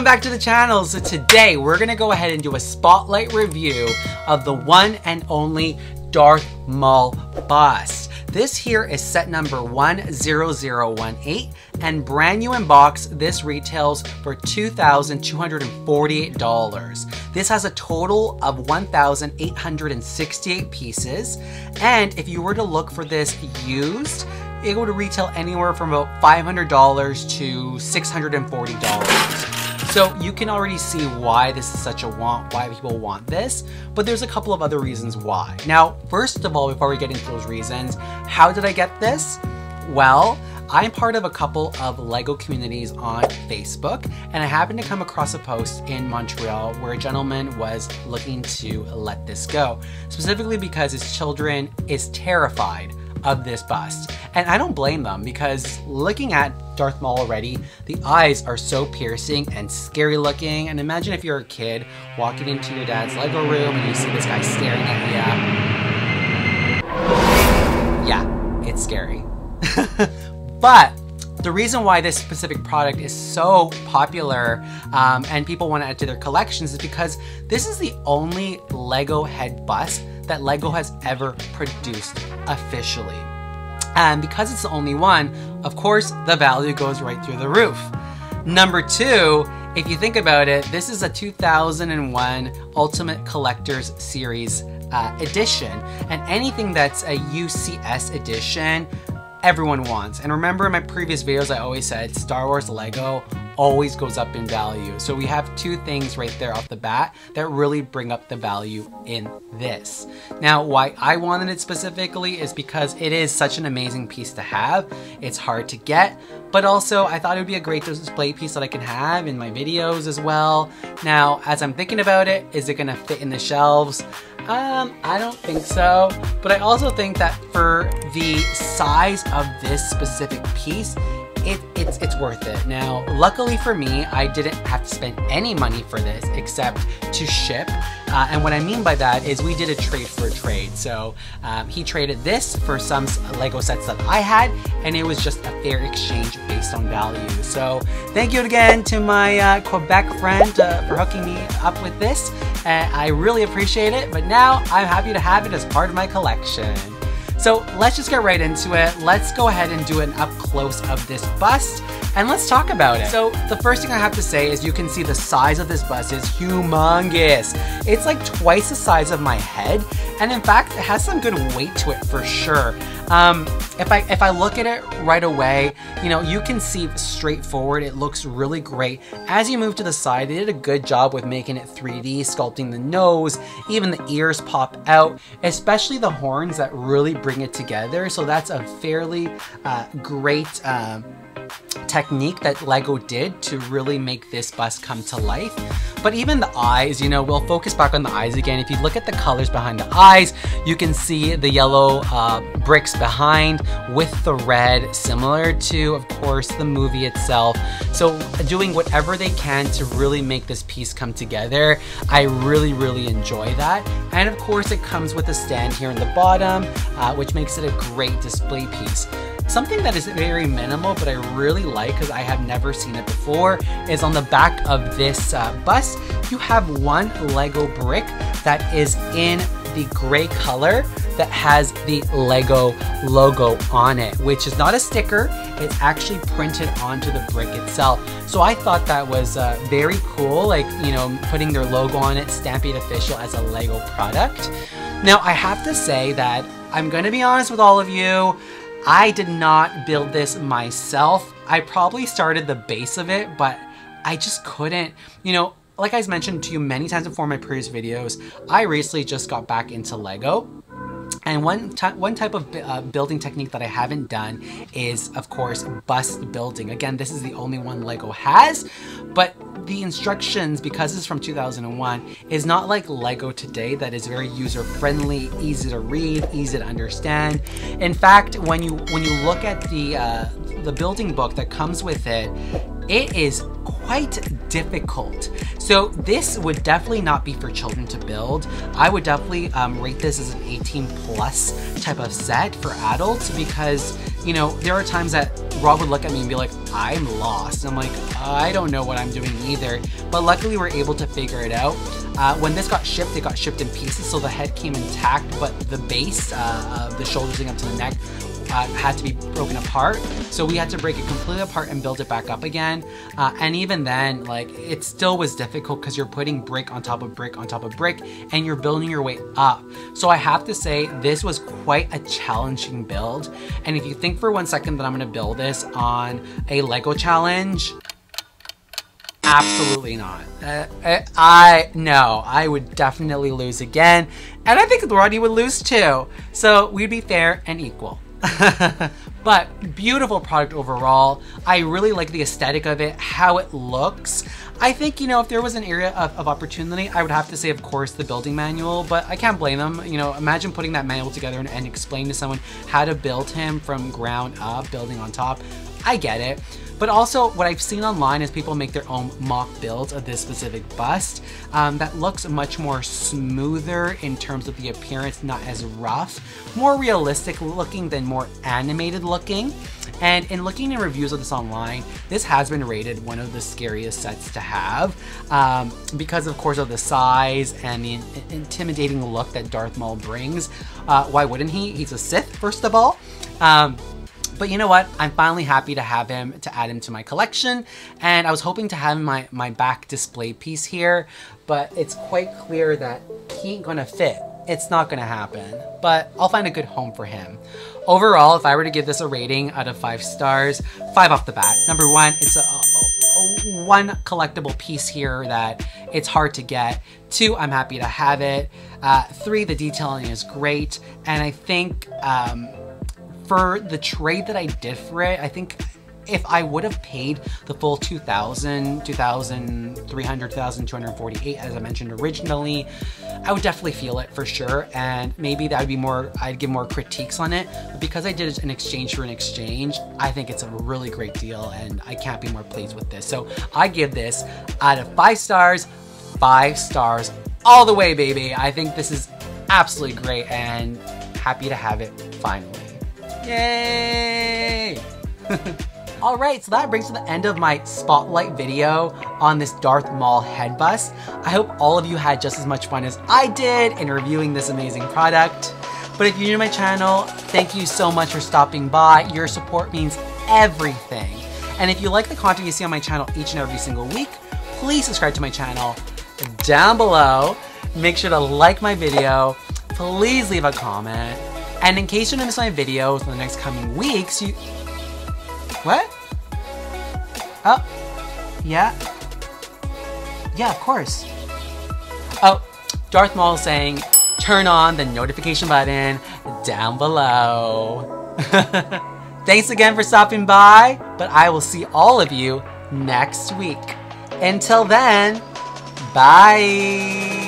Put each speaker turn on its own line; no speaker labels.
back to the channel. So today we're gonna go ahead and do a spotlight review of the one and only Darth Maul bust. This here is set number 10018 and brand new in box. This retails for $2,248. This has a total of 1,868 pieces. And if you were to look for this used, it would retail anywhere from about $500 to $640. So you can already see why this is such a want, why people want this, but there's a couple of other reasons why. Now, first of all, before we get into those reasons, how did I get this? Well, I'm part of a couple of LEGO communities on Facebook, and I happened to come across a post in Montreal where a gentleman was looking to let this go, specifically because his children is terrified of this bust. And I don't blame them, because looking at Darth Maul already, the eyes are so piercing and scary looking. And imagine if you're a kid walking into your dad's LEGO room and you see this guy staring at you. Yeah, it's scary. But the reason why this specific product is so popular and people want to add to their collections is because this is the only LEGO head bust that LEGO has ever produced officially. And because it's the only one, of course, the value goes right through the roof. Number two, if you think about it, this is a 2001 Ultimate Collector's Series edition. And anything that's a UCS edition, everyone wants. And remember in my previous videos, I always said Star Wars LEGO always goes up in value. So we have two things right there off the bat that really bring up the value in this. Now, why I wanted it specifically is because it is such an amazing piece to have. It's hard to get, but also I thought it would be a great display piece that I can have in my videos as well. Now, as I'm thinking about it, is it gonna fit in the shelves? I don't think so, but I also think that for the size of this specific piece, it's worth it. Now, luckily for me, I didn't have to spend any money for this except to ship. And what I mean by that is we did a trade for a trade. So he traded this for some LEGO sets that I had, and it was just a fair exchange based on value. So thank you again to my Quebec friend for hooking me up with this. I really appreciate it, but now I'm happy to have it as part of my collection. So let's just get right into it. Let's go ahead and do an up close of this bust and let's talk about it. So the first thing I have to say is you can see the size of this bust is humongous. It's like twice the size of my head. And in fact, it has some good weight to it for sure. If I look at it right away, you know, you can see straightforward, it looks really great. As you move to the side, they did a good job with making it 3D, sculpting the nose, even the ears pop out, especially the horns that really bring it together. So that's a fairly great technique that LEGO did to really make this bust come to life. But even the eyes, you know, we'll focus back on the eyes again. If you look at the colors behind the eyes, you can see the yellow bricks behind with the red, similar to, of course, the movie itself. So doing whatever they can to really make this piece come together, I really, really enjoy that. And of course, it comes with a stand here in the bottom, which makes it a great display piece. Something that is very minimal, but I really like because I have never seen it before, is on the back of this bust, you have one LEGO brick that is in the gray color that has the LEGO logo on it, which is not a sticker, it's actually printed onto the brick itself. So I thought that was very cool, like, you know, putting their logo on it, stamping it official as a LEGO product. Now, I have to say that I'm gonna be honest with all of you, I did not build this myself. I probably started the base of it, but I just couldn't. You know, like I mentioned to you many times before in my previous videos, I recently just got back into LEGO. And one type of building technique that I haven't done is, of course, bust building. Again, this is the only one LEGO has, but the instructions, because it's from 2001, is not like LEGO today that is very user-friendly, easy to read, easy to understand. In fact, when you look at the building book that comes with it, it is quite difficult. So this would definitely not be for children to build. I would definitely rate this as an 18+ type of set for adults, because, you know, there are times that Rob would look at me and be like, I'm lost. I'm like, I don't know what I'm doing either. But luckily we're able to figure it out. When this got shipped, it got shipped in pieces, so the head came intact, but the base of the shoulders up to the neck had to be broken apart. So we had to break it completely apart and build it back up again. And even then, like, it still was difficult because you're putting brick on top of brick on top of brick and you're building your way up. So I have to say this was quite a challenging build. And if you think for 1 second that I'm gonna build this on a Lego challenge, absolutely not. I would definitely lose again. And I think Rodney would lose too. So we'd be fair and equal. But beautiful product overall. I really like the aesthetic of it, how it looks. I think, you know, if there was an area of opportunity, I would have to say, of course, the building manual, but I can't blame them. You know, imagine putting that manual together and explaining to someone how to build him from ground up, building on top. I get it. But also what I've seen online is people make their own mock builds of this specific bust that looks much more smoother in terms of the appearance, not as rough, more realistic looking than more animated looking. And in looking at reviews of this online, this has been rated one of the scariest sets to have because, of course, of the size and the intimidating look that Darth Maul brings. Why wouldn't he? He's a Sith, first of all. But you know what? I'm finally happy to have him, to add him to my collection. And I was hoping to have my back display piece here, but it's quite clear that he ain't gonna fit. It's not gonna happen, but I'll find a good home for him. Overall, if I were to give this a rating out of 5 stars, 5 off the bat. Number 1, it's a one collectible piece here that it's hard to get. 2, I'm happy to have it. 3, the detailing is great. And I think, for the trade that I did for it, I think if I would have paid the full 2,300, 2,248, as I mentioned originally, I would definitely feel it for sure. And maybe that would be more, I'd give more critiques on it. But because I did an exchange for an exchange, I think it's a really great deal and I can't be more pleased with this. So I give this out of 5 stars, 5 stars all the way, baby. I think this is absolutely great and happy to have it finally. Yay! Alright, so that brings to the end of my spotlight video on this Darth Maul head bust. I hope all of you had just as much fun as I did in reviewing this amazing product. But if you're new to my channel, thank you so much for stopping by. Your support means everything. And if you like the content you see on my channel each and every single week, please subscribe to my channel down below. Make sure to like my video. Please leave a comment. And in case you don't miss my videos in the next coming weeks, What? Oh, yeah. Yeah, of course. Oh, Darth Maul is saying, turn on the notification button down below. Thanks again for stopping by, but I will see all of you next week. Until then, bye.